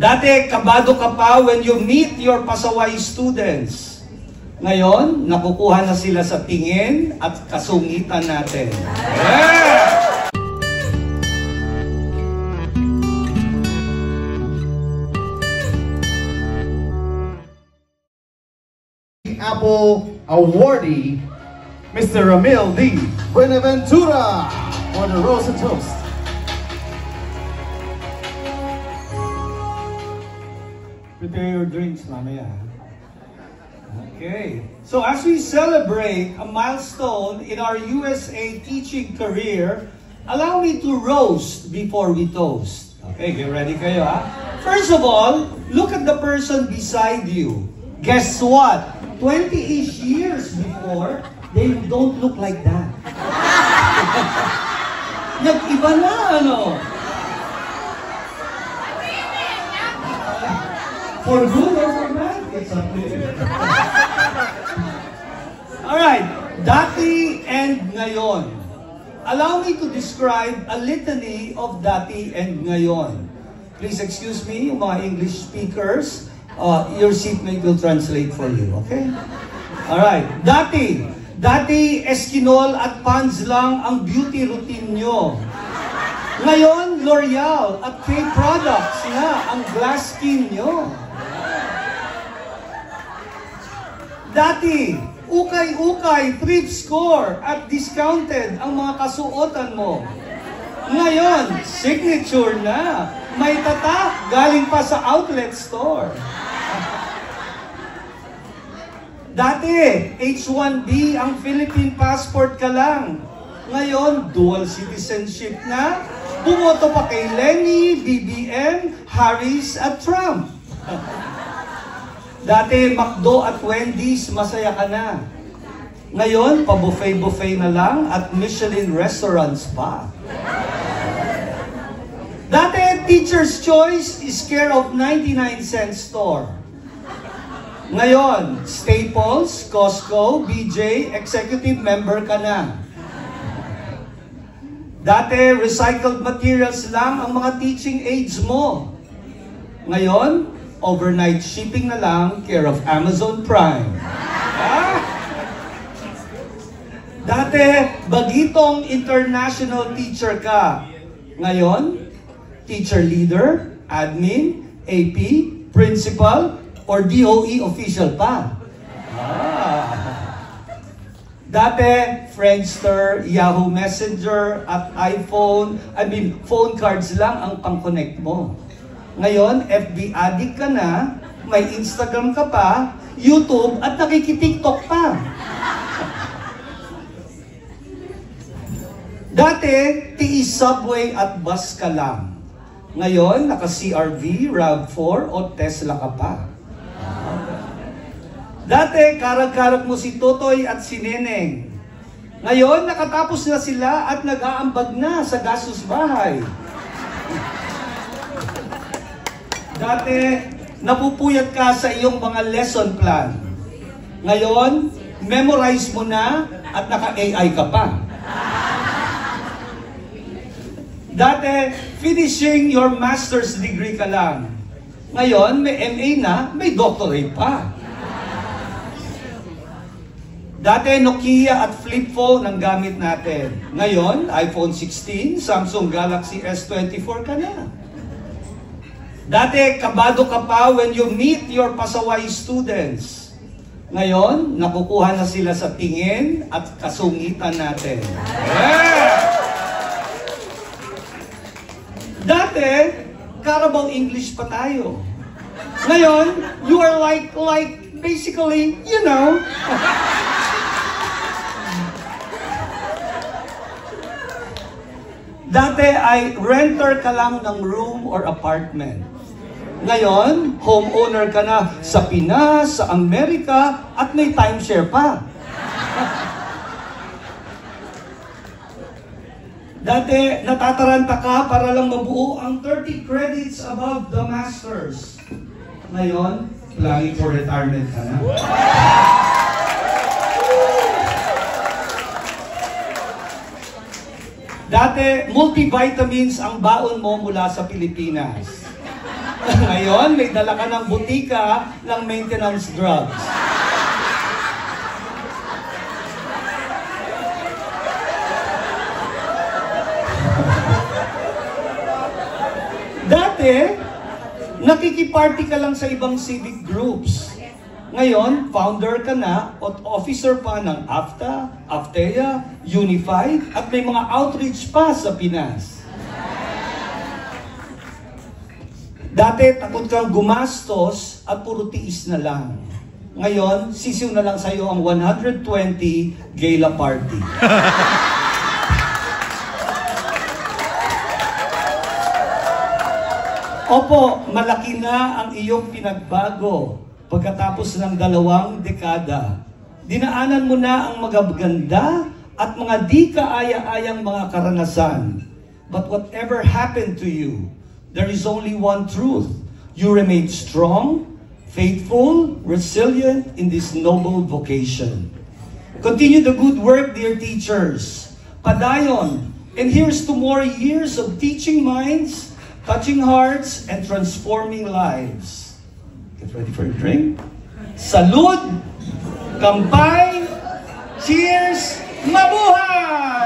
Dati, kabado ka pa when you meet your pasaway students. Ngayon, nakukuha na sila sa tingin at kasungitan natin. Yeah! Apple awardee, Mr. Ramil D. Buenaventura, for the Rose and Toast. Prepare your drinks, mamaya. Okay. So as we celebrate a milestone in our USA teaching career, allow me to roast before we toast. Okay, get ready kayo, ha? First of all, look at the person beside you. Guess what? 20-ish years before, they don't look like that. Nag-iba na, ano? For good or for bad, it's up to you. Alright, dati and ngayon. Allow me to describe a litany of dati and ngayon. Please excuse me, yung mga English speakers. Your seatmate will translate for you, okay? Alright, dati Eskinol at Pans lang ang beauty routine nyo. Ngayon, L'Oreal at K Products na ang glass skin nyo. Dati, ukay-ukay, thrift score at discounted ang mga kasuotan mo. Ngayon, signature na. May tatak galing pa sa outlet store. Dati, H-1B ang Philippine passport ka lang. Ngayon, dual citizenship na. Bumoto pa kay Lenny, BBM, Harris at Trump. Dati, McDo at Wendy's, masaya ka na. Ngayon, pa-buffet-buffet na lang at Michelin restaurants pa. Dati, Teacher's Choice is care of 99-cent store. Ngayon, Staples, Costco, BJ, executive member ka na. Dati, recycled materials lang ang mga teaching aids mo. Ngayon, overnight shipping na lang, care of Amazon Prime. Dati, bagitong international teacher ka. Ngayon, teacher leader, admin, AP, principal, or DOE official pa. Dati, Friendster, Yahoo Messenger, at iPhone, phone cards lang ang pang-connect mo. Ngayon, FB addict ka na, may Instagram ka pa, YouTube, at nakikitiktok pa. Dati, tiis subway at bus ka lang. Ngayon, naka-CRV, RAV4, o Tesla ka pa. Dati, karag-karag mo si Totoy at si Neneng. Ngayon, nakatapos na sila at nag-aambag na sa gastos bahay. Dati, napupuyat ka sa iyong mga lesson plan. Ngayon, memorize mo na at naka-AI ka pa. Dati, finishing your master's degree ka lang. Ngayon, may MA na, may doctorate pa. Dati, Nokia at flip phone ang gamit natin. Ngayon, iPhone 16, Samsung Galaxy S24 ka na. Dati, kabado ka pa when you meet your pasaway students. Ngayon, nakukuha na sila sa tingin at kasungitan natin. Yeah! Dati, Carabao English pa tayo. Ngayon, you are like basically, you know. Dati ay renter ka lang ng room or apartment. Ngayon, homeowner ka na sa Pinas, sa Amerika, at may timeshare pa. Dati, natataranta ka para lang mabuo ang 30 credits above the masters. Ngayon, planning for retirement ka na. Dati, multivitamins ang baon mo mula sa Pilipinas. Ngayon, may dala ka ng butika ng maintenance drugs. Dati, nakikiparty ka lang sa ibang civic groups. Ngayon, founder ka na at officer pa ng AFTA, AFTEA, Unified, at may mga outreach pa sa Pinas. Dati, takot kang gumastos at puro tiis na lang. Ngayon, sisiw na lang sa'yo ang 120 gala party. Opo, malaki na ang iyong pinagbago pagkatapos ng 2 dekada. Dinaanan mo na ang magaganda at mga di kaaya-ayang mga karanasan. But whatever happened to you, there is only one truth. You remain strong, faithful, resilient in this noble vocation. Continue the good work, dear teachers. Padayon, and here's to more years of teaching minds, touching hearts, and transforming lives. Get ready for a drink. Salud! Kampay! Cheers! Mabuhay!